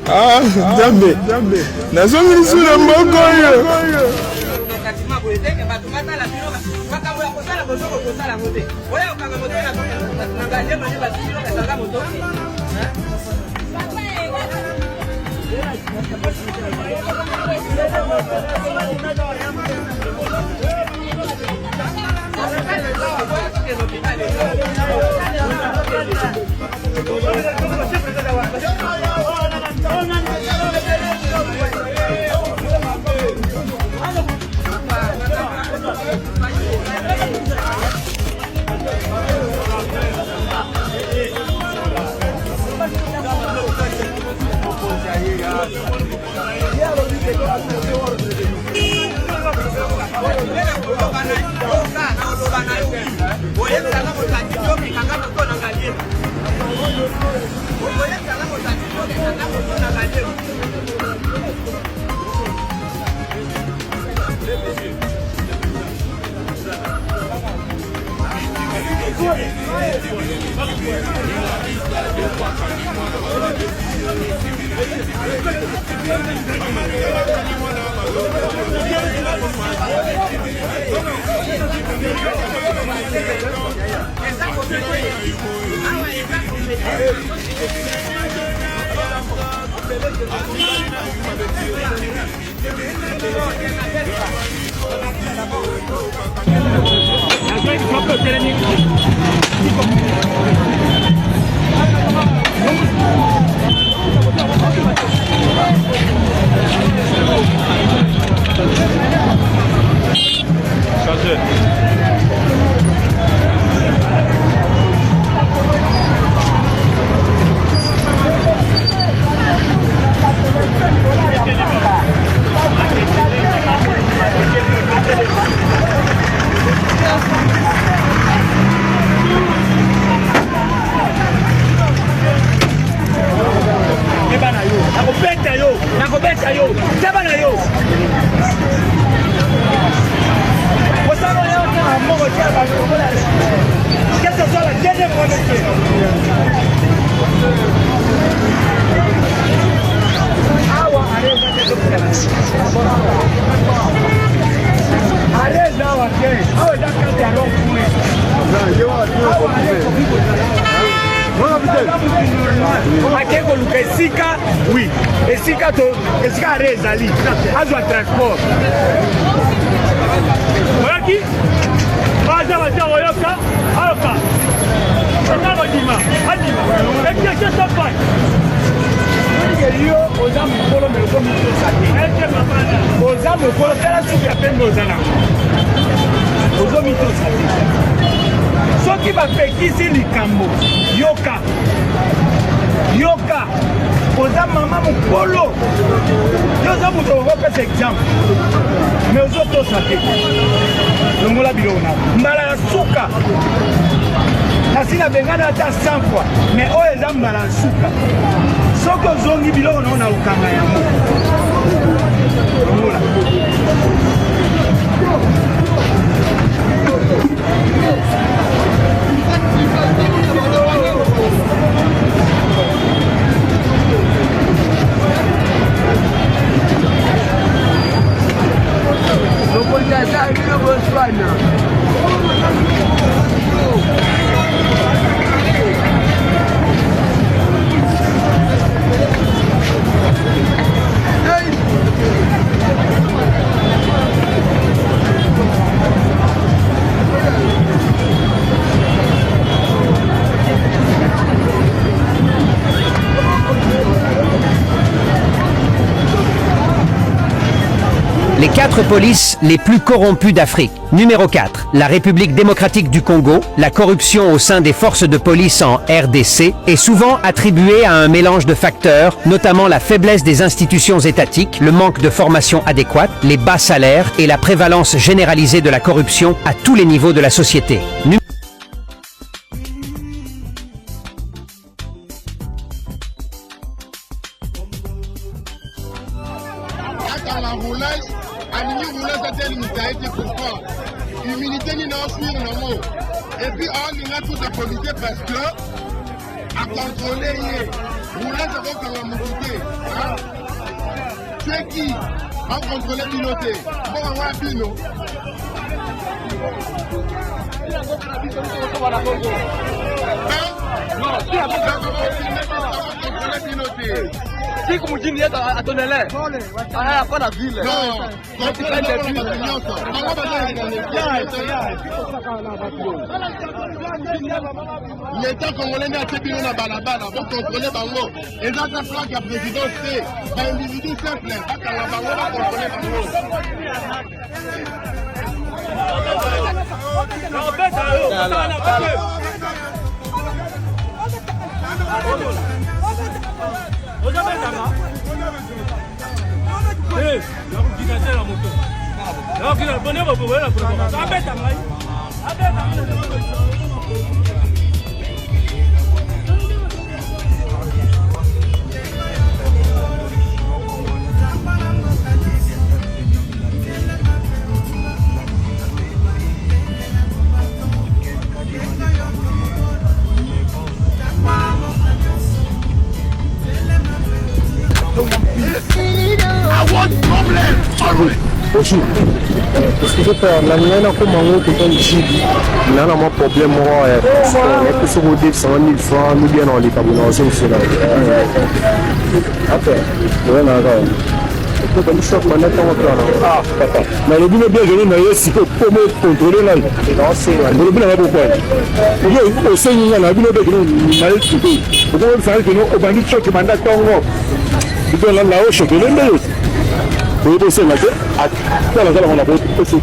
Ah, jambe. Nasongi lisula mboko yo. Oui, et si quand Rezali, à transport. Voilà qui? Soki bapekisi likambo yoka oza mama mokolo yoza moto okopesa exemple mais ozotosa te longola biloko na mbala ya suka nasi na bengana ata 100 fois mais oyo eza mbala ya suka soki ozongi biloko nao na okanga yango longola Les 4 polices les plus corrompues d'Afrique. Numéro 4, la République démocratique du Congo. La corruption au sein des forces de police en RDC est souvent attribuée à un mélange de facteurs, notamment la faiblesse des institutions étatiques, le manque de formation adéquate, les bas salaires et la prévalence généralisée de la corruption à tous les niveaux de la société. Humilité ni non suivre non mot. Et puis on y a tout de politique parce que akontrole ye roulage akokanga motu te tue qui akontrole bino te mboka ya bino siku mjini yetu atonele hapa na vile l'État congolais n'a pas bino na balabala pour contrôler bango ezaka plaque ya président te ba individu simple bakanga bango ba contrôler bango Bonjour. Parce que la mienne comme un autre ici, il y a un problème que ce vous dites 100 000 francs, nous bien on les cabinets, c'est cela. Après, voilà. Ah, papa. Mais le but bien je n'ai si peu comment contrôler là. Non, c'est le but là pourquoi. Au Seigneur là, le but que nous allons quitter. Pourquoi faire que nous au bandit choc mandat Congo. Tu dois là-haut choquer les mecs. Oui, c'est là que on a beaucoup de choses.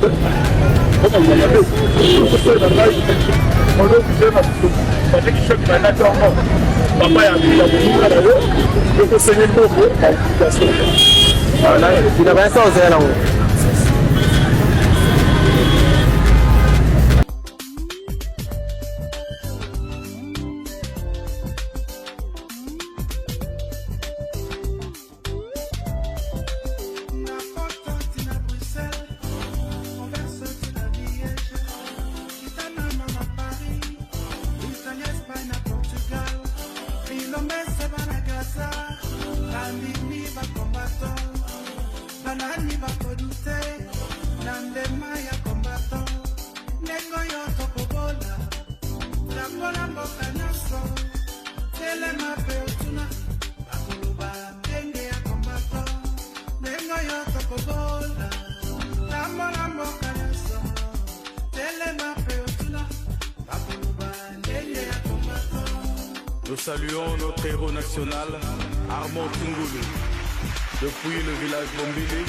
Nous saluons notre héros national, Armand Tungulu. Depuis le village Bombili,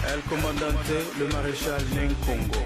El Commandante, le maréchal Neng Congo.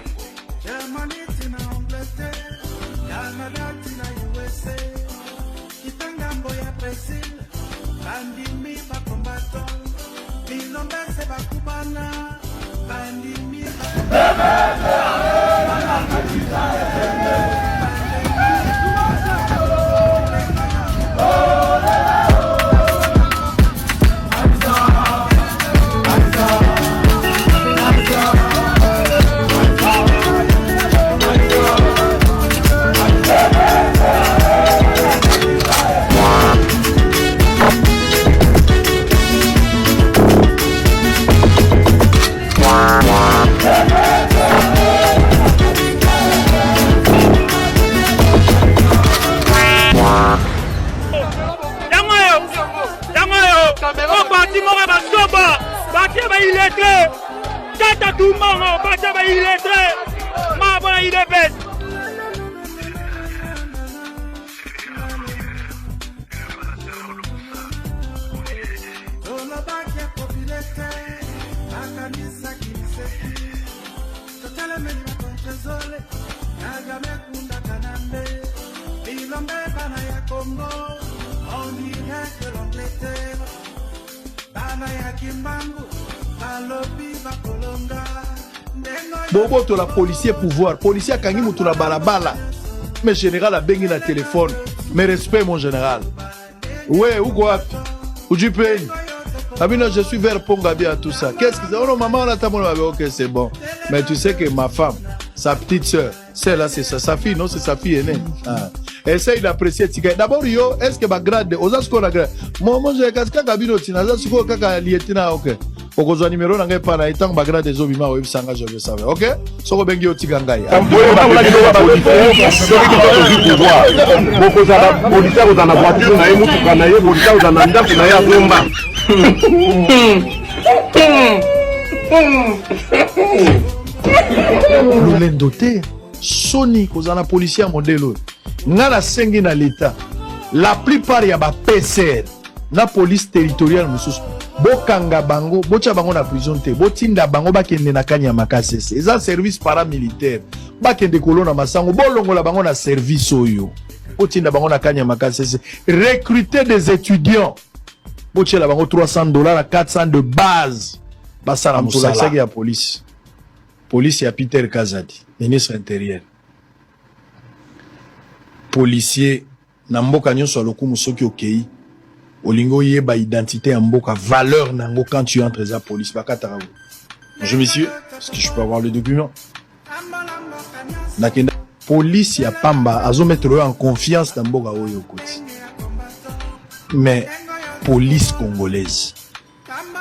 Bobo to la policier pouvoir, policier a kangi mutu na balabala. Mais général a bengi na téléphone. Mais respect mon général. Ouais, où quoi? Où tu payes? Abino, je suis vers Pongabia, tout ça. Qu'est-ce que c'est? Oh non, maman, on a ta ok, c'est bon. Mais tu sais que ma femme, sa petite soeur, celle-là, c'est sa fille, non? C'est sa fille aînée. Ah. essaye d'apprécier tika. D'abord yo, est-ce que ba grade, oza siko na grade. Moi je kaska kabino tina, oza siko kaka lietina ok. Okozwa numéro na ngai pa na etang ba grade ezobima o ebisanga je veux savoir. OK? Soko bengi otika ngai. Bokozala policier ozana voiture na ye mutuka na ye policier ozana ndako na ye azomba. Lolendo te soni kozala policier modelo nga na sengi na l'état la plupart ya ba PCR na police territoriale mosusu bokanga bango bocha bango na prison te botinda bango bakende na kanya makasese eza service paramilitaire bakende kolona masango bolongola bango na service oyo botinda bango na kanya makasese recruter des étudiants bochela bango $300 à 400 de base basala musala ya police ya Peter Kazadi ministre intérieur policier na mboka nyonso lokumu soki okei olingo yeba identité ya mboka valeur nango quand tu entres à police bakatara. Bonjour monsieur, est-ce que je peux avoir le document? Nakenda police ya pamba azo mettre en confiance dans mboka oyo koti. Mais police congolaise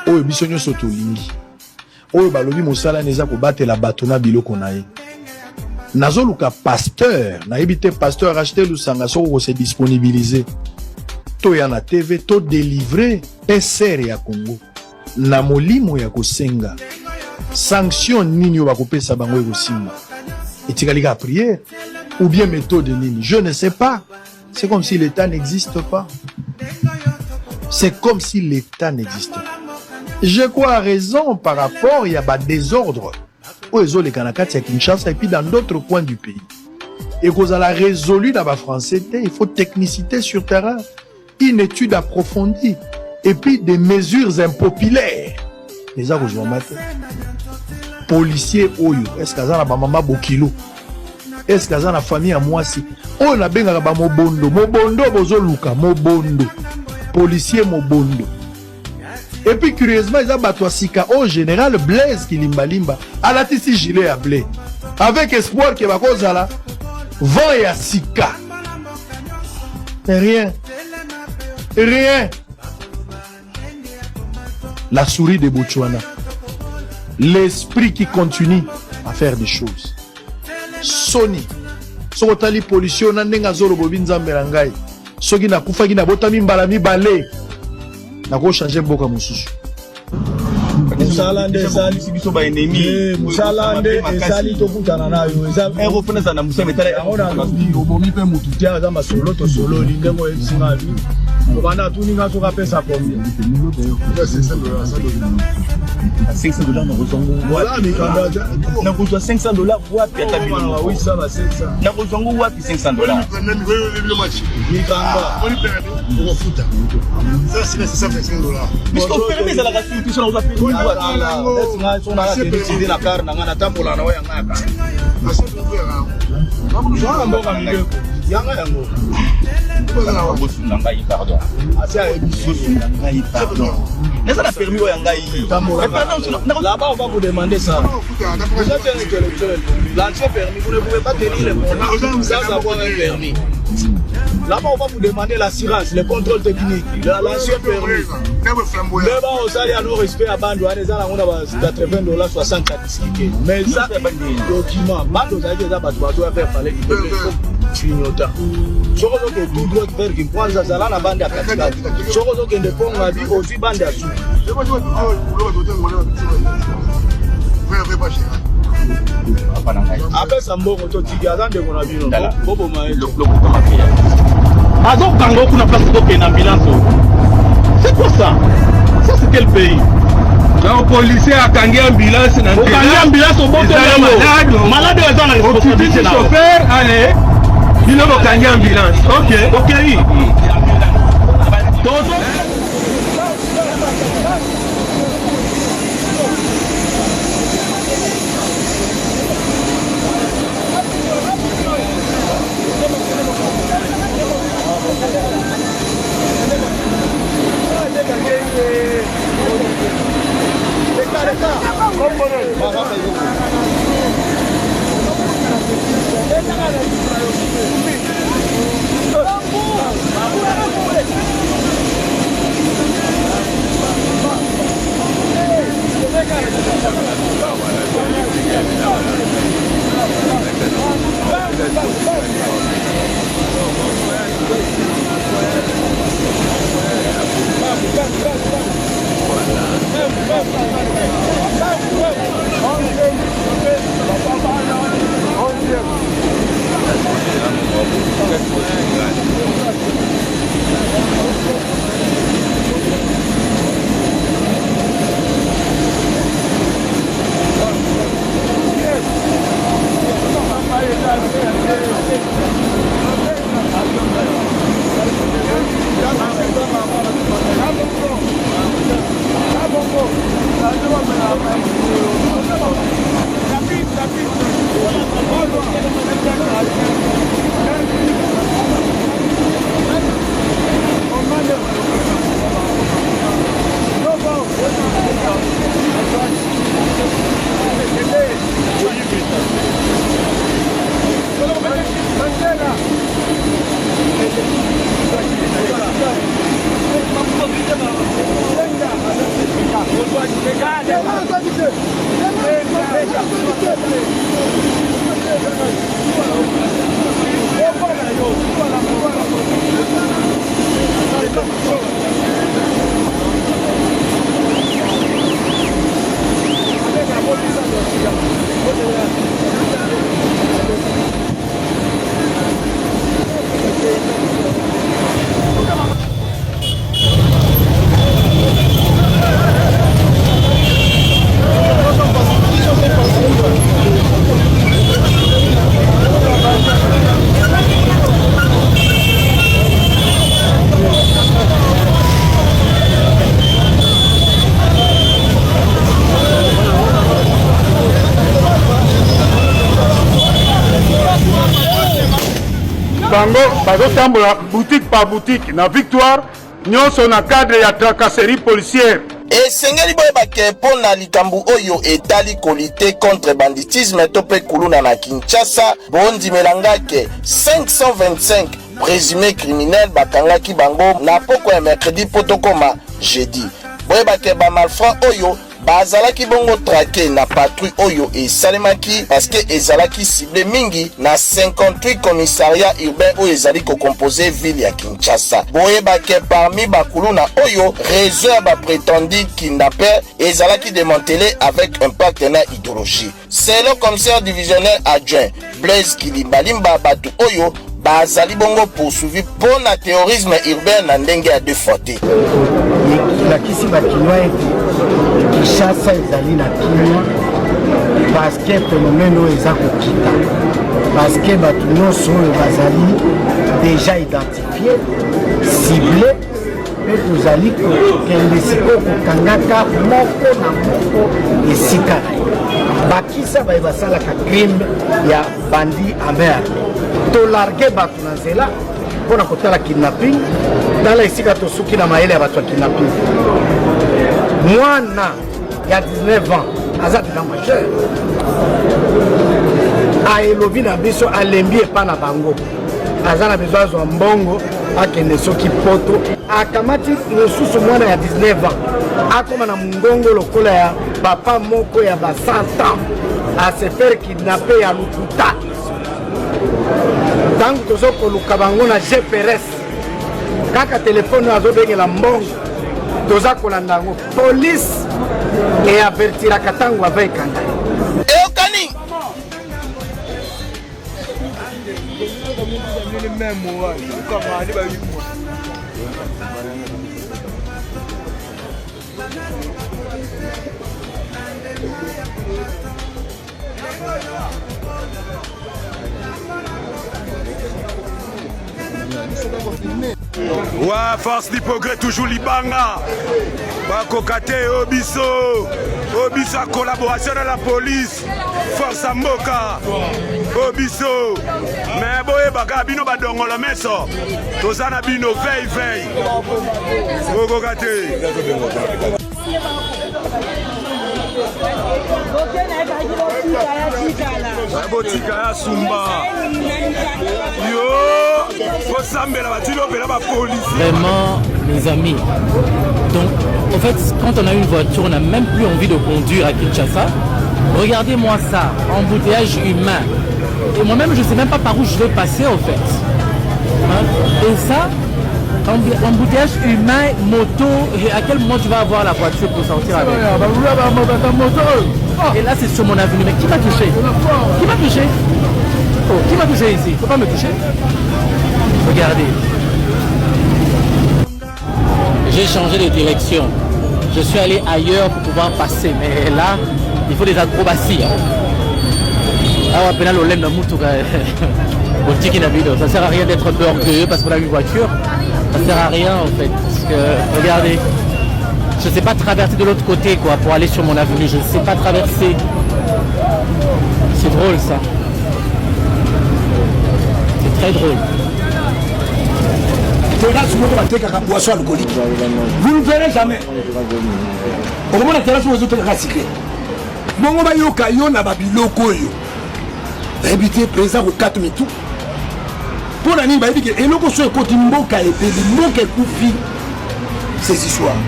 oyo biso nyonso tolingi oyo balobi mosala neza ko batela bato na biloko na ye nazoluka pasteur na ebite pasteur acheter lusanga soko se disponibiliser to ya na TV to délivrer PCR ya Congo na molimo ya kosenga sanction nini yo bakopesa bango ekosimba etikalika à prière ou bien méthode nini je ne sais pas. C'est comme si l'État n'existe pas. C'est comme si l'État n'existe pas. Je crois à raison par rapport, il y a des désordres. Les Kanakati à Kinshasa et puis dans d'autres coins du pays. Et qu'on a résolu dans la français, il faut technicité sur terrain, une étude approfondie et puis des mesures impopulaires. Les gens qui ont policiers, est-ce qu'ils ont la maman Bokilo? Est-ce qu'ils ont la famille à moi si? On a bien la mobondo, bozo luka, mobondo, policier mobondo. Et puis curieusement, ils ont battu Sika au général Blaise Kilimbalimba à la tissi gilet à blé. Avec espoir qu'il va causer là, vent et à Sika. Mais rien. Rien. La souris de Botswana. L'esprit qui continue à faire des choses. Sony. Sokotali pollution na ndenga zolo bobinza mberangai. Soki na kufa ki na botami mbala mi bale. Na ko changer mboka mususu. Musalande ezali sibiso ba ennemi. Musalande ezali tokutana nayo. Ezali reconnaître na musala metala ona obomi pe mutu tia za masolo to solo lindengo esinga vi. Obana tuninga soka pesa combien? $500 na kozongo. Voilà mikanda. Na kozwa $500 wapi atabili. Oui ça va 500. Na kozongo wapi $500? Mikanda. Pour futa. Ça c'est $500. Mais ce qu'on permet c'est la gratuité sur nos appels. La carte na ngana tambola na wa ngaka. Yanga yango. Pardon. N'est-ce pas permis au Yangaï? Là-bas, on va vous demander ça. Vous êtes un intellectuel. L'ancien permis, vous ne pouvez pas tenir les mots sans avoir un permis. Là-bas, on va vous demander l'assurance, le contrôle technique, l'ancien permis. Là-bas, on s'allie à nos respects à Bando, on a $80, 60 certificats. Mais ça, document, Bando, ça a été à faire fallait Chignota. Soko zoke tout droit vers qui prend ça là na bande à katikati. Soko zoke ndeko ngabi aussi bande à sous. Après ça mboko to tigaza ndeko na bino. Bobo ma le kutama pia. Azo kango kuna place to ke na ambulance. C'est quoi ça? Ça c'est quel pays? Un policier a gagné ambulance na ambulance au boto malade eza na responsabilité na chauffeur allez. Il a gagné ambulance. Ok. bango bazotambola boutique par boutique na Victoire nyonso na cadre ya tracasserie policière. esengeli boyebake mpo na likambo oyo etali kolite contre banditisme to mpe kuluna na Kinshasa bondimelangake 525 présumé criminel bakangaki bango na poko ya mercredi po tokoma jeudi. Boyebake bamalfrat oyo bazalaki bongo traqué na patrouille oyo esalemaki parce que ezalaki ciblé mingi na 58 commissariat urbain oyo ezali composé ville ya Kinshasa. Boyebake parmi bakuluna oyo réseau ya baprétendu kidnappeur ezalaki démantelé avec un partenaire idéologie. C'est le commissaire divisionnaire adjoint Blaise Kilimbalimba batu oyo bazali bongo poursuivi pour na terrorisme urbain na ndenge ya deux fois te. Lakisi bakinoa ete Kinshasa ezali na kimia parce que phénomène oyo eza kokita parce que bato nyonso oyo bazali déjà identifié ciblé mpe tozali kokende sikoyo kokangaka moko na moko esika na ye bakisa baye basalaka crime ya bandi amer tolarge bato na nzela mpona kotala kidnapping tala esika tosuki na mayele ya bato ya kidnapping. Mwana ya 19 ans aza déjà majeur aelobi na biso alembi epa na bango aza na besoin azwa mbongo akende soki poto akamati mosusu mwana ya 19 ans akoma na mongongo lokola ya papa moko ya ba 100 ans ase faire kidnappe ya lukuta ntango tozokoluka bango na GPRS kaka telefone azobengela mbongo toza kolanda yango police eavertiraka ntango avaekanga eyokani Ouais, force du progrès, toujours Libanga. Bakokate Obiso. Obiso a collaboration avec la police. Force à Moka. Obiso. Mais boye baka bino badongolo meso. Tozana bino veille. Bakokate. Botika ya Sumba. Vraiment, mes amis. Donc, en fait, quand on a une voiture, on n'a même plus envie de conduire à Kinshasa. Regardez-moi ça, embouteillage humain. Et moi-même, je ne sais même pas par où je vais passer, en fait. Hein? Et ça, embouteillage humain, moto, et à quel moment tu vas avoir la voiture pour sortir avec? Et là, c'est sur mon avenue. Mais qui va toucher? Qui va toucher? Oh, qui va toucher ici? Il ne faut pas me toucher. Regardez. J'ai changé de direction. Je suis allé ailleurs pour pouvoir passer. Mais là, il faut des acrobaties. Ah, ça ne sert à rien d'être un peu orgueilleux parce qu'on a une voiture. Ça ne sert à rien en fait. Parce que, regardez, je ne sais pas traverser de l'autre côté quoi, pour aller sur mon avenue. Je ne sais pas traverser. C'est drôle ça. C'est très drôle. Vous ne verrez jamais. Au moment où la vous êtes recyclé. Bon, on va y aller éviter présent au 4 tout. Pour la nuit, il dit que et le côté Mboka et Mboka Koufi ces histoires.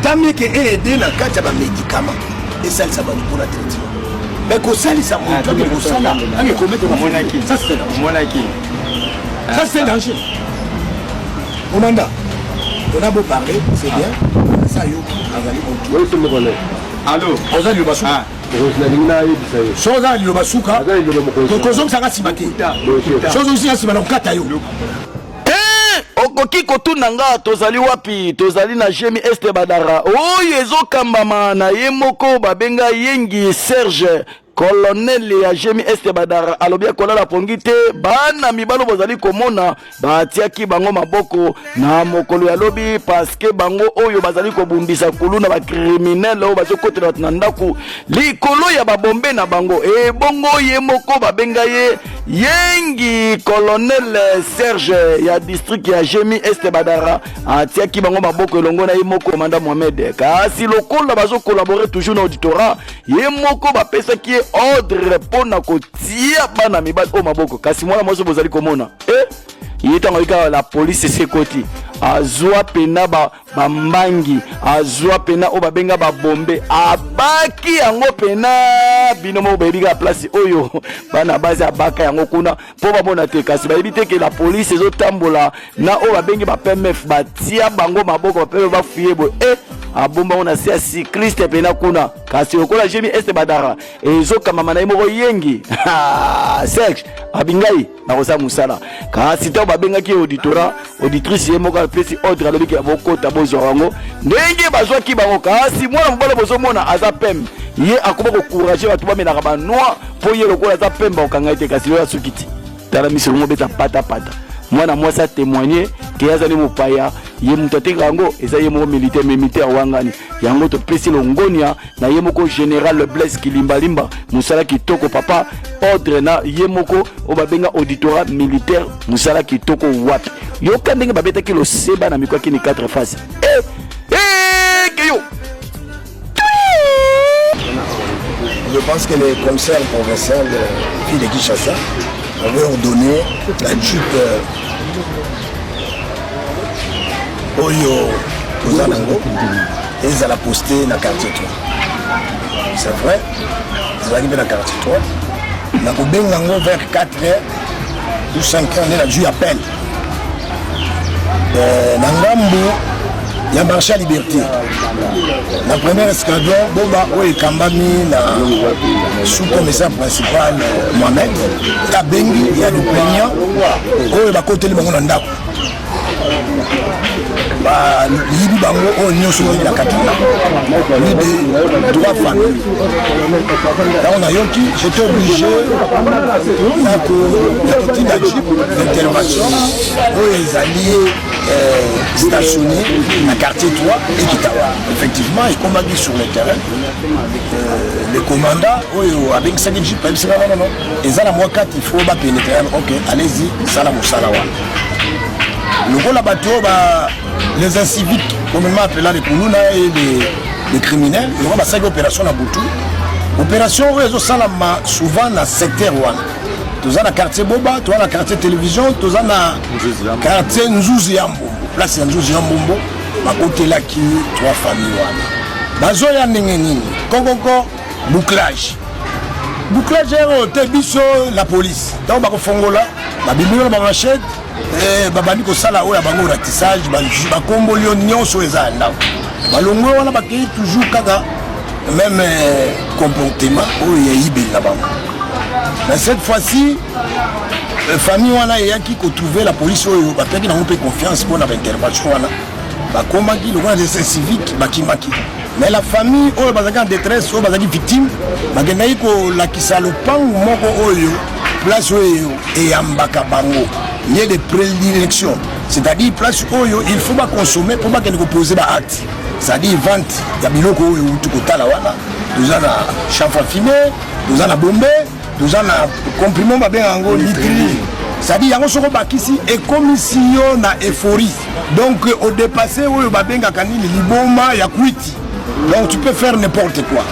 Tant mieux que aider dans le cas de médicaments et ça, ça va nous pour la traitement. Mais que ça, ça va nous commettre ça, c'est danger. Ça, c'est danger. Au mandat, on a beau parler, c'est bien. Ça, y est, allô, on a du basouka. Chose à l'île basouka. Donc, ça va s'y battre. Chose aussi à s'y battre. okoki kotuna nga tozali wapi tozali na Jemi Este Badara oyo ezokambama na ye moko babenga Yengi Serge colonel ya Jemi Este Badara alobia kolala pongite bana mibalo bozali komona batiaki bango maboko na mokolo ya lobi parce que bango oyo bazali kobundisa kuluna ba criminel oyo bazokotela na ndaku likolo ya babombe na bango e bongo ye moko babenga ye yengi colonel Serge ya district ya Jemi Este Badara atiaki bango maboko elongo na ye moko Manda Mohamed kasi lokola bazo collaborer toujours na auditorat ye moko bapesaki ye ordre pona kotia bana mibali o maboko kasi mwana moso bozali komona yitango ika la police sekoti azwa pena bambangi azwa pena o babenga babombe abaki yango pena binomo bebika place oyo bana bazi abaka yango kuna po bamona te kasi bayebite ke la police ezotambola na o babengi ba PMF batia bango maboko bapepe bafuye bo abomba on a sia cycliste pena kuna kasi okola Jemi Este Badara ezokama mana moko yengi Serge abingai na kosa musala kasi to babenga ki auditorat auditrice ye moko pesi ordre alobiki abokota bozo wango ndenge bazwaki bango kasi mwana mobala bozomona aza pem ye akoba ko courager batu bamenaka ba noir po ye lokola aza pemba okanga ite kasi yo asukiti tala misiro mo beta pata mwana mwasi a témoigné ke azali mopaya ye mutu atekaka yango eza ye moko militaire wangani yango topesi longonia na ye moko général Blaise Kilimbalimba musala kitoko papa ordre na ye moko o babenga auditorat militaire musala kitoko wapi yoka ndenge babetaki loseba na mikwaki ni 4 faces keyo. Je pense que les commissaires provinciaux de ville de Kinshasa avait ordonné la jupe Oyo Ozanango et ils allaient poster dans le quartier 3. C'est vrai, ils arrivent dans le quartier 3. Dans le Bengango vers 4h ou 5h, on a dû appel. Dans Ngambo, il y a marché à Liberté. La première escadron, Boba Oye Kambami, le sous-commissaire principal Mohamed, Kabengi, il y a le plaignant, Oye Bakote Libangonanda. Libi Bango, on y a sur la Katana, Libi, 3 familles. Là, on a Yoki, j'étais obligé, la petite d'intervention, où les alliés stationnés à quartier 3 et Kitawa. Effectivement, ils combattent sur le terrain. Les commandants, avec 5 jeeps, ils ont la moi 4, il faut pénétrer. Ok, allez-y, salam ou salawa. Le gros bateau, les inciviques, communément appelés les Koulouna et les criminels, ils ont 5 opérations à Boutou. Opération, ils ont souvent dans le secteur 1. Tous dans le quartier Boba, tous dans le quartier télévision, tous dans le quartier Nzouzi Yambombo. Là, c'est Nzouzi Yambombo, ma côté là qui 3 familles. Bazoya Nengenini, Kongonko, bouclage. Bouclage, Tebiso, la police. Donc, on va faire là, la Bible, la machette. Babani ko sala oya bango ratissage ba kombo lion so ezanda balongo wana bakei toujours kaka même comportement oya ibe na bango. Mais cette fois-ci famille wana yaki ko trouver la police oyo ba peki na on peut confiance pour la intervention wana ba komaki le roi de civique bakimaki. Mais la famille oyo bazaki en détresse oyo bazaki victime bagendaki ko lakisa lopango moko oyo place oyo eyambaka bango. Il y a des prédilections, c'est-à-dire place où il faut pas consommer pour pas qu'elle poser des actes. C'est-à-dire vente, il y a biloko où tout côté là, nous avons chanfre fumé, nous avons bombé, nous avons comprimé ma bien en gros litri. C'est-à-dire il y a un soro bakisi et commission na euphorie. Donc au dépassé où ba benga kanini liboma ya kuiti. Donc tu peux faire n'importe quoi.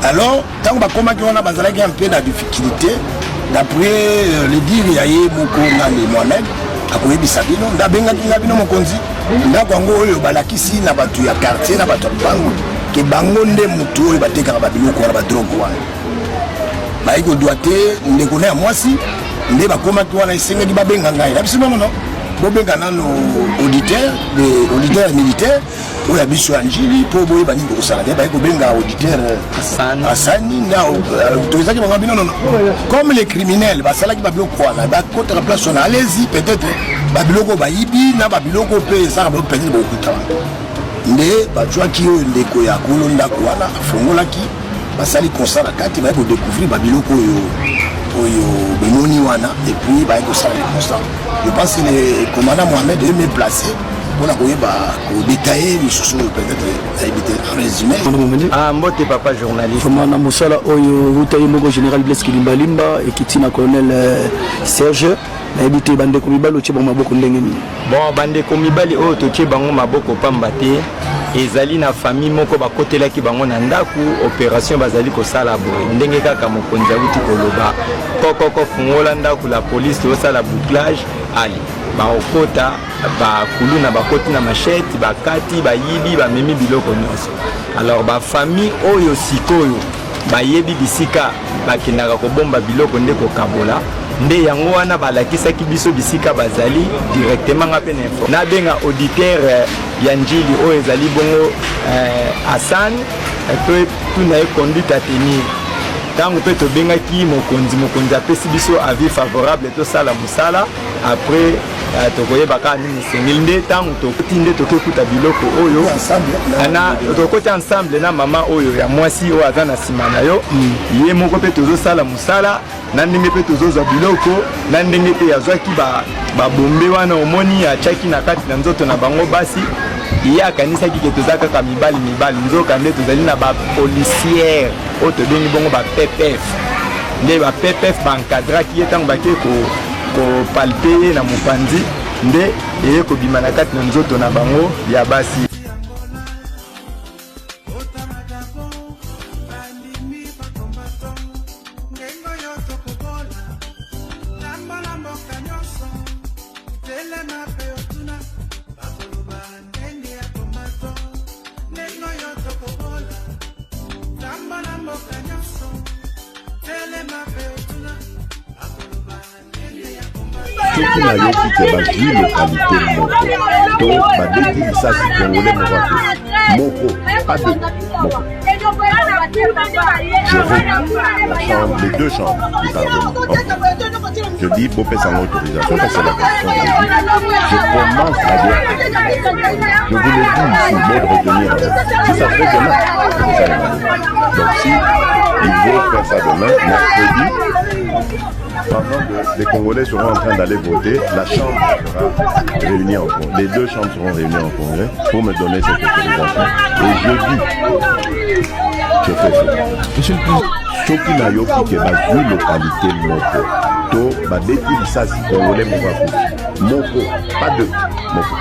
Alors tant que ba komaki wana bazalaki un peu de difficulté. D'après le dire, il y a eu beaucoup de Mohamed, à Kouébi Sabino, d'Abenga Bino Mokonzi, d'Abango, Balakisi, Nabatu, ya quartier, Nabatu Bango, qui bangonde Moutou, et Baté Karababino, Korabadrogo. Baïko Douate, ne connaît à moi si, ne va comment tu as essayé de Babenga, absolument non. Bobenga nano auditeur militaire ou ya biso anjili po boye bani ko sala ba ko benga auditeur Assani na autorisation ba bino non comme les criminels ba sala ki ba biloko wana ba contre place on allez-y peut-être ba biloko ba yibi na ba biloko pe ça ba peut-être beaucoup de temps nde ba jwa ki o ndeko ya kolonda ko wana fongola ki basali constat na kati baye kodécouvrir babiloko oyo bemoni wana et puis baye kosala le constat. Je pense que le commandant Mohamed est mieux placé pour détailler les choses peut-être éviter en résumé. Mbote papa journaliste. Commandant Moussala oyo Routaye Moko général Blaise Kilimbalimba et Kitina colonel Serge na éviter bande ko mibalo tche bango maboko ndenge ni. Bon bande ko mibali oyo tche bango maboko pamba te ezali na famille moko bakotelaki bango na ndaku opération bazali kosala boye ndenge kaka mokonzi awuti koloba kokoko fungola ndaku la police tosala bouclage ali baokota bakulu na bakoti na machette bakati bayibi bamemi biloko nyonso. Alors bafamille oyo sikoyo bayebi bisika bakendaka kobomba biloko nde kokabola nde yango wana balakisaki biso bisika bazali directement nga pe na info nabenga auditeur ya njili oyo ezali bongo Hassan pe tuna ye conduite à tenir ntango mpe tobengaki mokonzi apesi biso avis favorable tosala mosala après tokoyebaka nini esengeli nde ntango tokoti nde tokekuta biloko oyo tokoti ensemble na mama oyo ya mwasi oyo aza na nsima na yo ye moko mpe tozosala mosala na ndenge mpe tozozwa biloko na ndenge mpe yazwaki babombe wana omoni atiaki na kati na nzoto na bango basi ye akanisaki ke toza kaka mibali nzoka nde tozali na bapolisiere oyo tobengi bongo baPPF nde baPPF bankadraki ye ntango bake kopalpe ye na mopanzi nde eye kobima na kati na nzoto na bango ya basi. soki nayoki ke bazwi lokalité moko to badekilisa sikongole moko pas deux moko. Je veux la chambre, les deux chambres du Parlement. Je dis pour faire son autorisation parce que c'est la constitution que je commence à dire. Je vous le dis ici, mais de retenir. Si ça fait demain, c'est ça. Donc si il veut faire ça demain, mercredi, pendant que les Congolais seront en train d'aller voter, la Chambre sera réunie en congrès. Les deux chambres seront réunies en congrès pour me donner cette autorisation. Et jeudi, je fais ça. Monsieur le Président, soki nayoki ke bazwi localité moko to badekilisa si Congolais moko, pas deux, moko.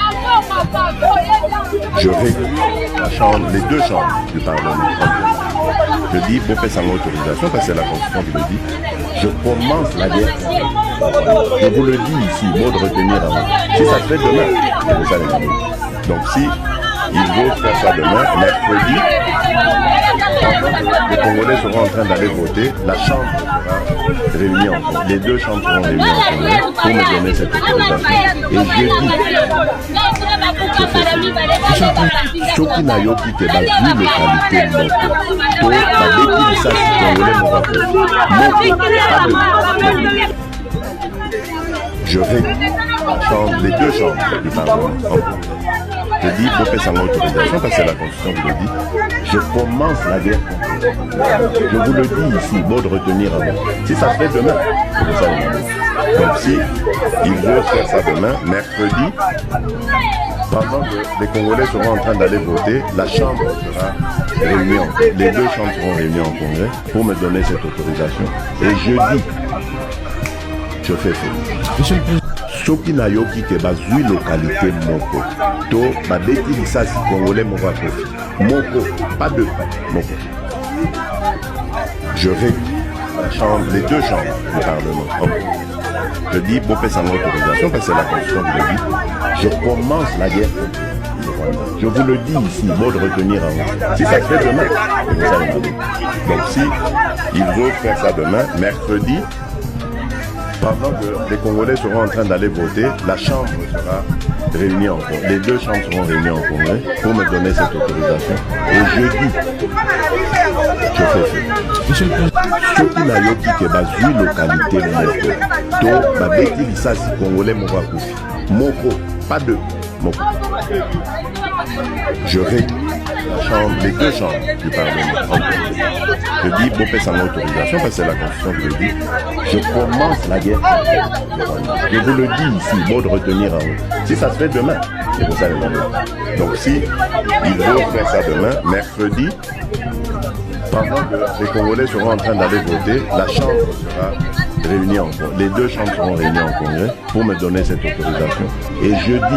Je règle la chambre, les deux chambres du Parlement. Je dis pour faire son autorisation parce que c'est la Constitution qui le dit. Je commence la guerre. Je vous le dis ici, mot de retenir avant. Si ça se fait demain, je vais ça les gagner. Donc si il veut faire ça demain, mercredi, les Congolais seront en train d'aller voter, la Chambre sera réunie en congrès. Les deux chambres seront réunies en congrès pour me donner cette autorisation. Et jeudi, je fais ça. Soki nayoki ke bazwi localité moko to badekilisa si Congolais moko, pas deux. Je règle la chambre, les deux chambres du Parlement. Je dis pour faire son autorisation parce que c'est la Constitution qui le dit. Je commence la guerre. Je vous le dis ici, mot de retenir avant. Si ça se fait demain, je vais ça les gagner. Donc si il veut faire ça demain, mercredi, pendant que les Congolais seront en train d'aller voter, la Chambre sera réunie en congrès. Les deux chambres seront réunies en congrès pour me donner cette autorisation. Et jeudi, je fais ça. Soki nayoki ke bazwi localité moko to badekilisa si Congolais moko, pas deux, moko. Je règle la chambre, les deux chambres du Parlement. Je dis pour faire son autorisation parce que c'est la Constitution qui le dit. Je commence la guerre. Je vous le dis ici, mot de retenir avant. Si ça se fait demain, je vais ça les gagner. Donc si il veut faire ça demain, mercredi, pendant que les Congolais seront en train d'aller voter, la Chambre sera réunie en congrès. Les deux chambres seront réunies en congrès pour me donner cette autorisation. Et jeudi, je fais ça. Soki nayoki ke bazwi localité moko to badekilisa si Congolais moko, pas deux, moko. je réunis la chambre, les deux chambres du Parlement. Je dis, bon, c'est sans autorisation, parce que c'est la Constitution qui le dit. Je commence la guerre. Je vous le dis ici, bon de retenir en haut. Si ça se fait demain, c'est pour ça les gens. Donc si ils veulent faire ça demain, mercredi, pendant que les Congolais seront en train d'aller voter, la chambre sera réunie en congrès. Les deux chambres seront réunies en congrès pour me donner cette autorisation. Et jeudi,